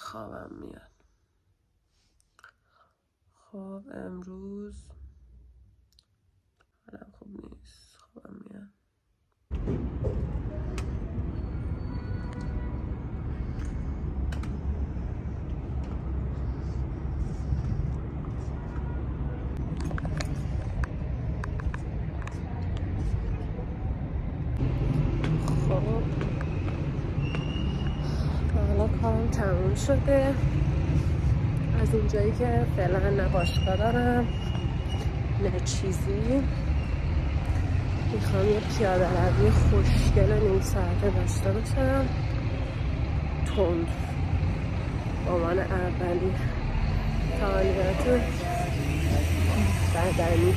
خوابم میاد. خب امروز حالم خوب نیست، خوابم میاد. خب حالا کارم تموم شده. از اونجایی که فعلا نه باشگاه دارم نه چیزی، میخوام یه پیاده روی خوشگل نیم ساعته داشته باشم، تند، با عنوان اولی فعالیت بدنی.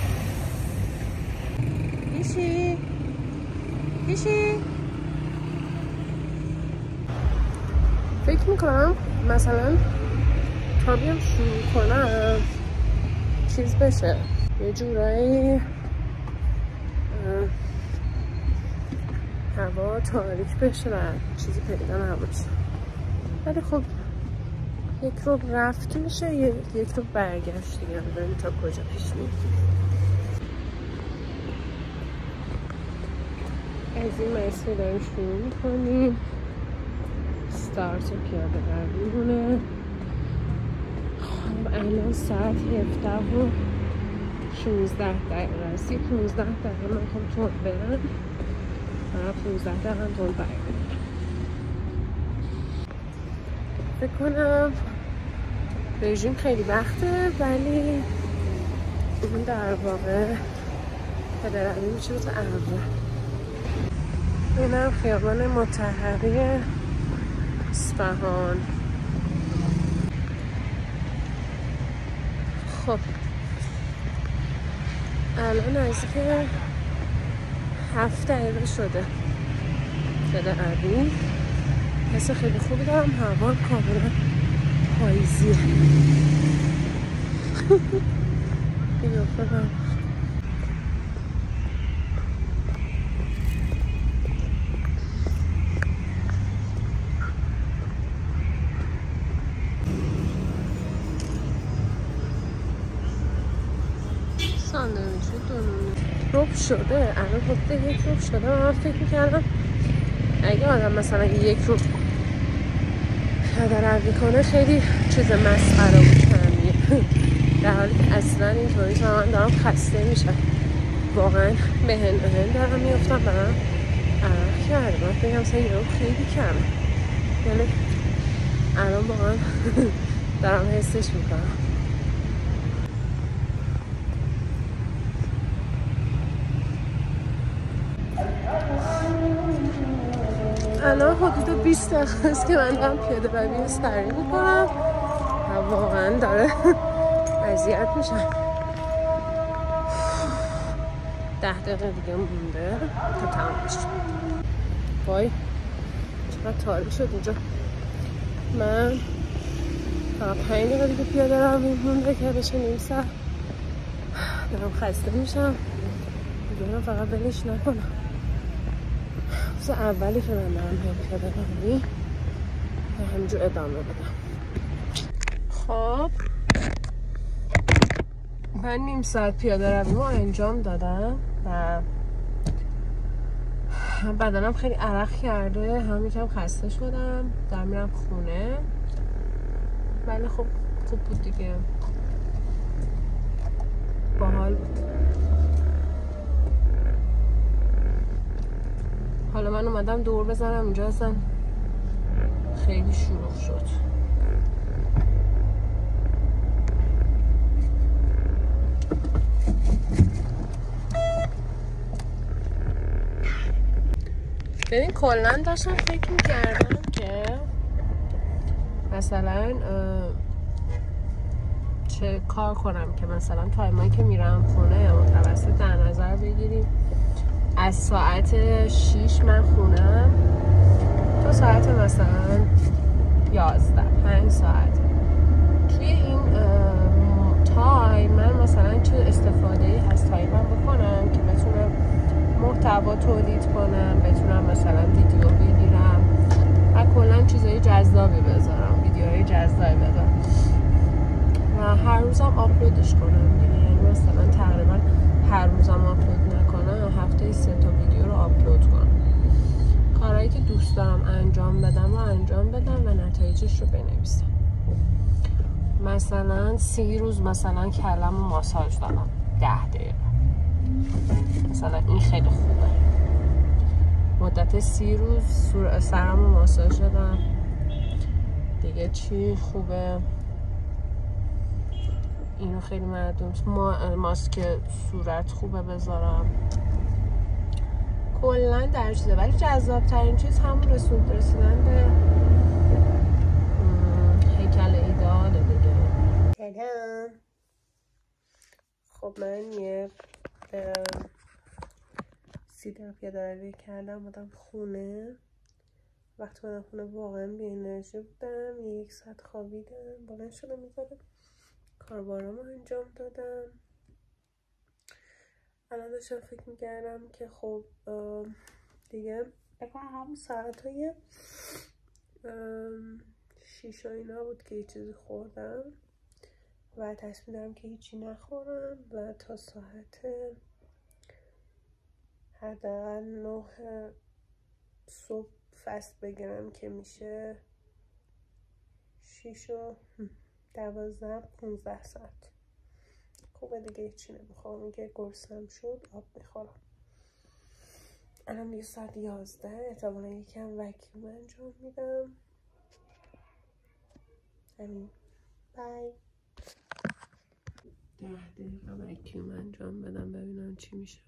پیشی فکر میکنم مثلا تا بیام شروع کنم چیز بشه، یه جورایی هوا تاریک بشه و چیزی پیدا نباشه. ولی خب یک رو رفت میشه، یک رو برگشت دیگه، ببینیم تا کجا پیش میریم. از این مسیر داریم شروع میکنیم. استارت پیاده رویمونه. خب الان ساعت 17:16 است. 15 دقیقه من میخوام تند برم و 15 دقیقه هم تند برگردم. فکر کنم رژیم خیلی وقته، ولی این در واقع پیاده روی میشه تا اول. اینم خیابان مطهری اصفهان. خب الان نزدیک 7 دقیقه شده پیاده روی. حس خیلی خوبی دارم، هوا کاملا پاییزیه. بیافتم ساندویچ دونونی رب شده. الان حدود 1 رب شده. من فکر میکردم اگه آدم مثلا 1 رب پیاده روی کنه خیلی چیز مسخره و کمیه، در حالی که اصلا اینطوری که من دارم خسته میشم. واقعا به هند دارم میفتم و من عرق کردم. من فکرم مثلا 1 رب خیلی کمه، یعنی الان واقعا دارم حسش میکنم. الان حدود 20 دقیقه است که من دارم پیاده روی سری میکنم و واقعا داره اذیت میشم. 10 دقیقه دیگه مونده تا تمام بشه. وای چقدر تاریک شد اینجا. من فقط 5 دقیقه دیگه پیاده روی مونده که بشه نیم ساعت. دارم خسته میشم. دیگه فقط ولش نکنم. اولی که من دارم پیاده روی همینجور ادامه بدم. خب من نیم ساعت پیاده روی رو انجام دادم و بدنم خیلی عرق کرده، هم یکم خسته شدم، دارم میرم خونه. ولی خب خوب بود دیگه، باحال بود. حالا من اومدم دور بزنم اینجا، اصلا خیلی شلوغ شد. ببین کلن داشتم فکر میکردم که مثلا چه کار کنم که مثلا تایمایی که میرم خونه متوسط در نظر بگیریم از ساعت 6 من خونم تا ساعت مثلا 11 5 ساعت. توی این تایم من مثلا چه استفاده‌ای از تایمم بکنم که بتونم محتوا تولید کنم، بتونم مثلا ویدیو بگیرم و کلا چیزای جذابی بذارم. ویدیوهای جذابی بدم و هر روزم آپلودش کنم دیگه. یعنی مثلا تقریبا هر روزم آپلود نکنم، هفته 3 تا ویدیو رو آپلود کنم. کارهایی که دوست دارم انجام بدم رو انجام بدم و نتایجش رو بنویسم. مثلا 30 روز مثلا کلم و ماساژ دادم 10 دقیقه، مثلا این خیلی خوبه. مدت 30 روز سرم رو ماساژ دادم. دیگه چی خوبه؟ اینو خیلی مردم ماسک صورت خوبه بذارم. کلا در چیزه، ولی جذاب ترین چیز همون رسیدن به هیکل ایدئاله دیگه. سلام. خب من یه 30 دقیقه پیاده‌روی کردم بودم خونه. وقتی من خونه واقعا بی انرژی بودم. 1 ساعت خوابیدم، بلند شدم می‌زدم کاربارامو انجام دادم. الان داشتم فکر می‌کردم که خب دیگه بکنم همون ساعتهای 6 و اینا بود که یه چیزی خوردم و تصمیم دارم که هیچی نخورم و تا ساعت حداقل 9 صبح فست بگیرم که میشه 6 و 12 15 ساعت. خوبه دیگه هیچی نمیخوام. که گرسنم شد آب میخورم. الان دیگه ساعت 11. احتمالا یکم وکیوم انجام میدم. همین. بای. 10 دقیقه وکیوم انجام بدم ببینم چی میشه.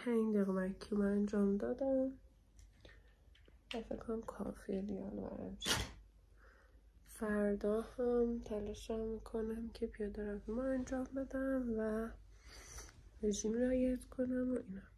پنج دقیقه وکیوم انجام دادم. فکر کنم کافیه دیگه. برم فردا هم تلاشم میکنم که پیاده روی ما انجام بدم و رژیم رعایت کنم و اینا.